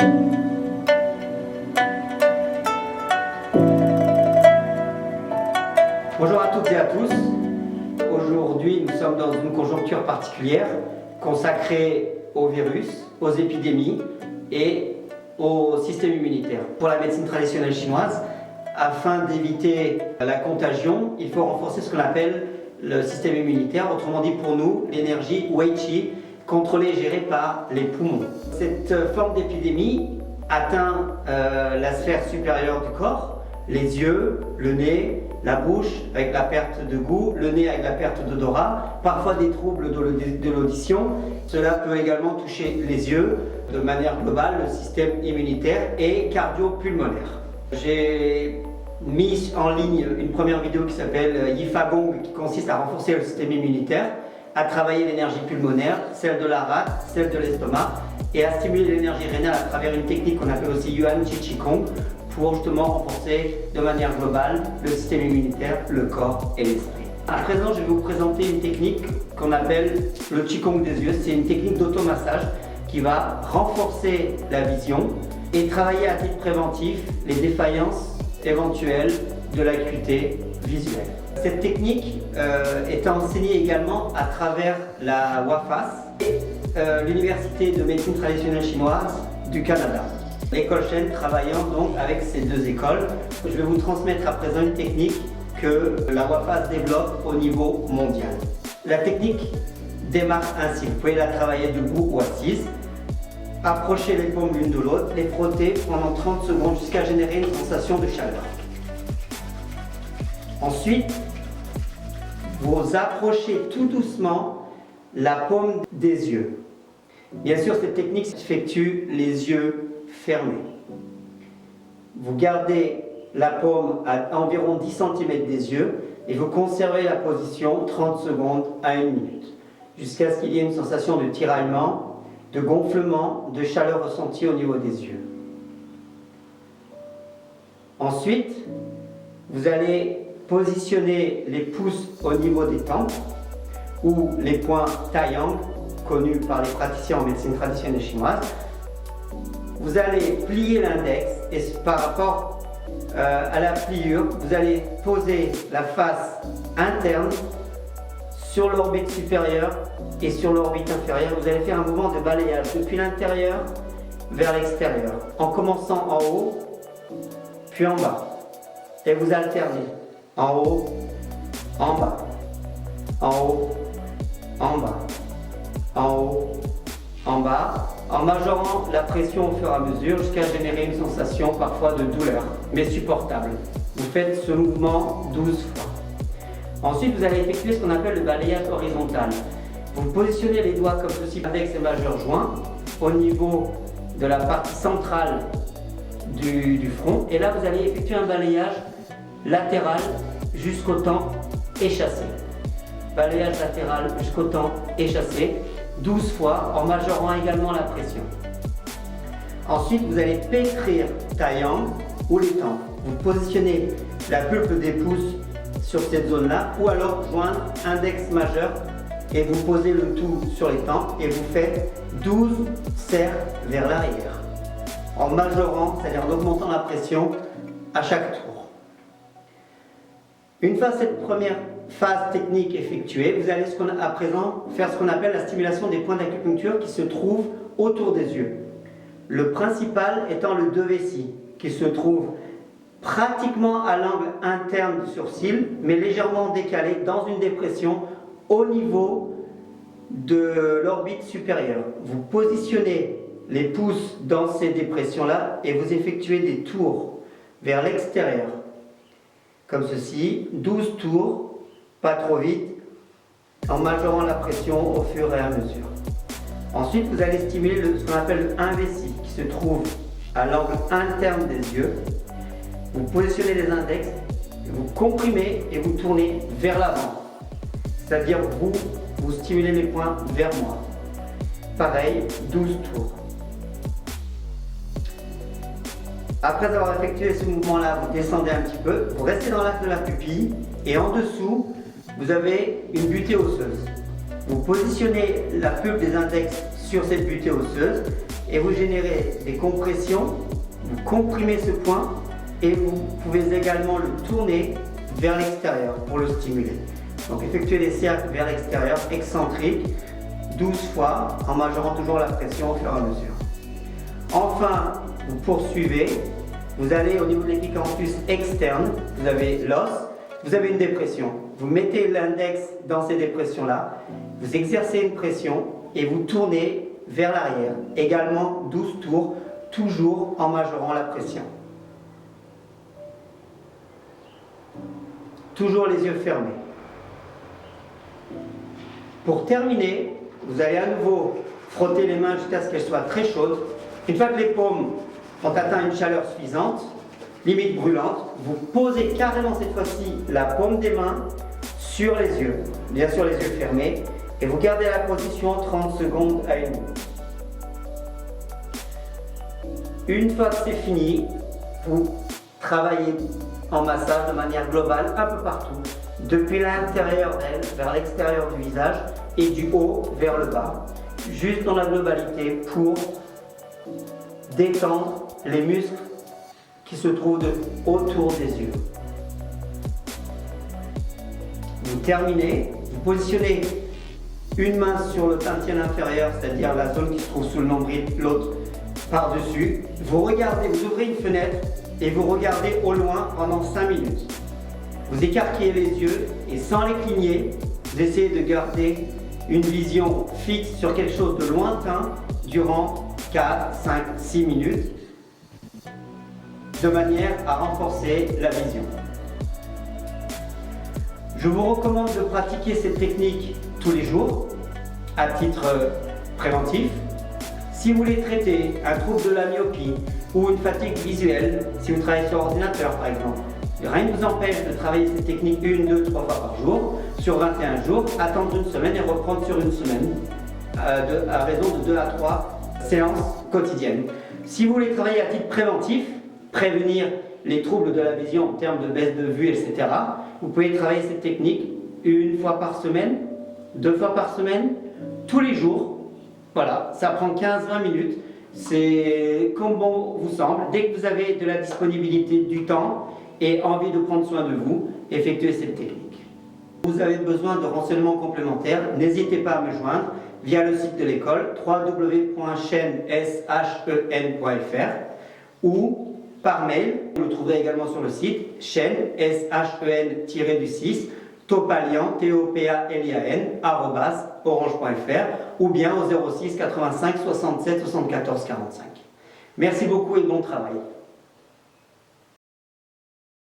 Bonjour à toutes et à tous. Aujourd'hui, nous sommes dans une conjoncture particulière consacrée aux virus, aux épidémies et au système immunitaire. Pour la médecine traditionnelle chinoise, afin d'éviter la contagion, il faut renforcer ce qu'on appelle le système immunitaire, autrement dit pour nous, l'énergie Wei Qi, contrôlée et gérée par les poumons. Cette forme d'épidémie atteint la sphère supérieure du corps, les yeux, le nez, la bouche avec la perte de goût, le nez avec la perte d'odorat, parfois des troubles de l'audition. Cela peut également toucher les yeux, de manière globale, le système immunitaire et cardio-pulmonaire. J'ai mis en ligne une première vidéo qui s'appelle Yifagong, qui consiste à renforcer le système immunitaire, à travailler l'énergie pulmonaire, celle de la rate, celle de l'estomac, et à stimuler l'énergie rénale à travers une technique qu'on appelle aussi Yuan Qi Qigong, pour justement renforcer de manière globale le système immunitaire, le corps et l'esprit. À présent, je vais vous présenter une technique qu'on appelle le Qigong des yeux. C'est une technique d'automassage qui va renforcer la vision et travailler à titre préventif les défaillances éventuelles de l'acuité visuelle. Cette technique est enseignée également à travers la WAFAS et l'Université de médecine traditionnelle chinoise du Canada. L'école Shen travaillant donc avec ces deux écoles. Je vais vous transmettre à présent une technique que la WAFAS développe au niveau mondial. La technique démarre ainsi. Vous pouvez la travailler debout ou assise. Approchez les paumes l'une de l'autre, les frotter pendant 30 secondes jusqu'à générer une sensation de chaleur. Ensuite, vous approchez tout doucement la paume des yeux. Bien sûr, cette technique s'effectue les yeux fermés. Vous gardez la paume à environ 10 cm des yeux et vous conservez la position 30 secondes à 1 minute jusqu'à ce qu'il y ait une sensation de tiraillement, de gonflement, de chaleur ressentie au niveau des yeux. Ensuite, vous allez positionner les pouces au niveau des tempes ou les points taiyang, connus par les praticiens en médecine traditionnelle chinoise. Vous allez plier l'index et par rapport à la pliure, vous allez poser la face interne sur l'orbite supérieure et sur l'orbite inférieure. Vous allez faire un mouvement de balayage depuis l'intérieur vers l'extérieur, en commençant en haut, puis en bas. Et vous alternez en haut, en bas, en haut, en bas, en haut, en bas, en majorant la pression au fur et à mesure jusqu'à générer une sensation parfois de douleur, mais supportable. Vous faites ce mouvement 12 fois. Ensuite, vous allez effectuer ce qu'on appelle le balayage horizontal. Vous positionnez les doigts comme ceci, index et majeur joints, au niveau de la partie centrale du front. Et là, vous allez effectuer un balayage latéral jusqu'au temps échassé. Balayage latéral jusqu'au temps échassé. 12 fois en majorant également la pression. Ensuite, vous allez pétrir taiyang ou les tempes. Vous positionnez la pulpe des pouces sur cette zone-là ou alors joindre index majeur et vous posez le tout sur les tempes et vous faites 12 cercles vers l'arrière en majorant, c'est-à-dire en augmentant la pression à chaque tour. Une fois cette première phase technique effectuée, vous allez à présent faire ce qu'on appelle la stimulation des points d'acupuncture qui se trouvent autour des yeux. Le principal étant le 2 vessie qui se trouve pratiquement à l'angle interne du sourcil, mais légèrement décalé dans une dépression au niveau de l'orbite supérieure. Vous positionnez les pouces dans ces dépressions-là et vous effectuez des tours vers l'extérieur, comme ceci, 12 tours, pas trop vite, en majorant la pression au fur et à mesure. Ensuite, vous allez stimuler ce qu'on appelle le 1 vessie qui se trouve à l'angle interne des yeux. Vous positionnez les index, vous comprimez et vous tournez vers l'avant. C'est-à-dire vous stimulez les points vers moi. Pareil, 12 tours. Après avoir effectué ce mouvement-là, vous descendez un petit peu, vous restez dans l'axe de la pupille et en dessous, vous avez une butée osseuse. Vous positionnez la pulpe des index sur cette butée osseuse et vous générez des compressions, vous comprimez ce point et vous pouvez également le tourner vers l'extérieur pour le stimuler. Donc effectuez des cercles vers l'extérieur excentriques 12 fois en majorant toujours la pression au fur et à mesure. Enfin, vous poursuivez, vous allez au niveau de l'épicanthus externe, vous avez l'os, vous avez une dépression. Vous mettez l'index dans ces dépressions-là, vous exercez une pression et vous tournez vers l'arrière. Également 12 tours, toujours en majorant la pression. Toujours les yeux fermés. Pour terminer, vous allez à nouveau frotter les mains jusqu'à ce qu'elles soient très chaudes. Une fois que les paumes ont atteint une chaleur suffisante, limite brûlante, vous posez carrément cette fois-ci la paume des mains sur les yeux, bien sûr les yeux fermés, et vous gardez la position 30 secondes à 1 minute. Une fois que c'est fini, vous travaillez en massage de manière globale un peu partout, depuis l'intérieur d'elle vers l'extérieur du visage et du haut vers le bas, juste dans la globalité pour détendre les muscles qui se trouvent autour des yeux. Vous terminez, vous positionnez une main sur le tantien inférieur, c'est-à-dire la zone qui se trouve sous le nombril, l'autre par-dessus. Vous regardez, vous ouvrez une fenêtre et vous regardez au loin pendant 5 minutes. Vous écarquillez les yeux et sans les cligner, vous essayez de garder une vision fixe sur quelque chose de lointain durant 4, 5, 6 minutes de manière à renforcer la vision. Je vous recommande de pratiquer cette technique tous les jours à titre préventif. Si vous voulez traiter un trouble de la myopie ou une fatigue visuelle, si vous travaillez sur ordinateur par exemple, rien ne vous empêche de travailler cette technique 1, 2, 3 fois par jour, sur 21 jours, attendre une semaine et reprendre sur une semaine, à raison de 2 à 3 séances quotidiennes. Si vous voulez travailler à titre préventif, prévenir les troubles de la vision en termes de baisse de vue, etc., vous pouvez travailler cette technique 1 fois par semaine, 2 fois par semaine, tous les jours. Voilà, ça prend 15-20 minutes, c'est comme bon vous semble. Dès que vous avez de la disponibilité, du temps et envie de prendre soin de vous, effectuez cette technique. Vous avez besoin de renseignements complémentaires, n'hésitez pas à me joindre via le site de l'école www.chaîne.fr ou par mail. Vous le trouverez également sur le site chaîne @orange.fr ou bien au 06 85 67 74 45. Merci beaucoup et bon travail.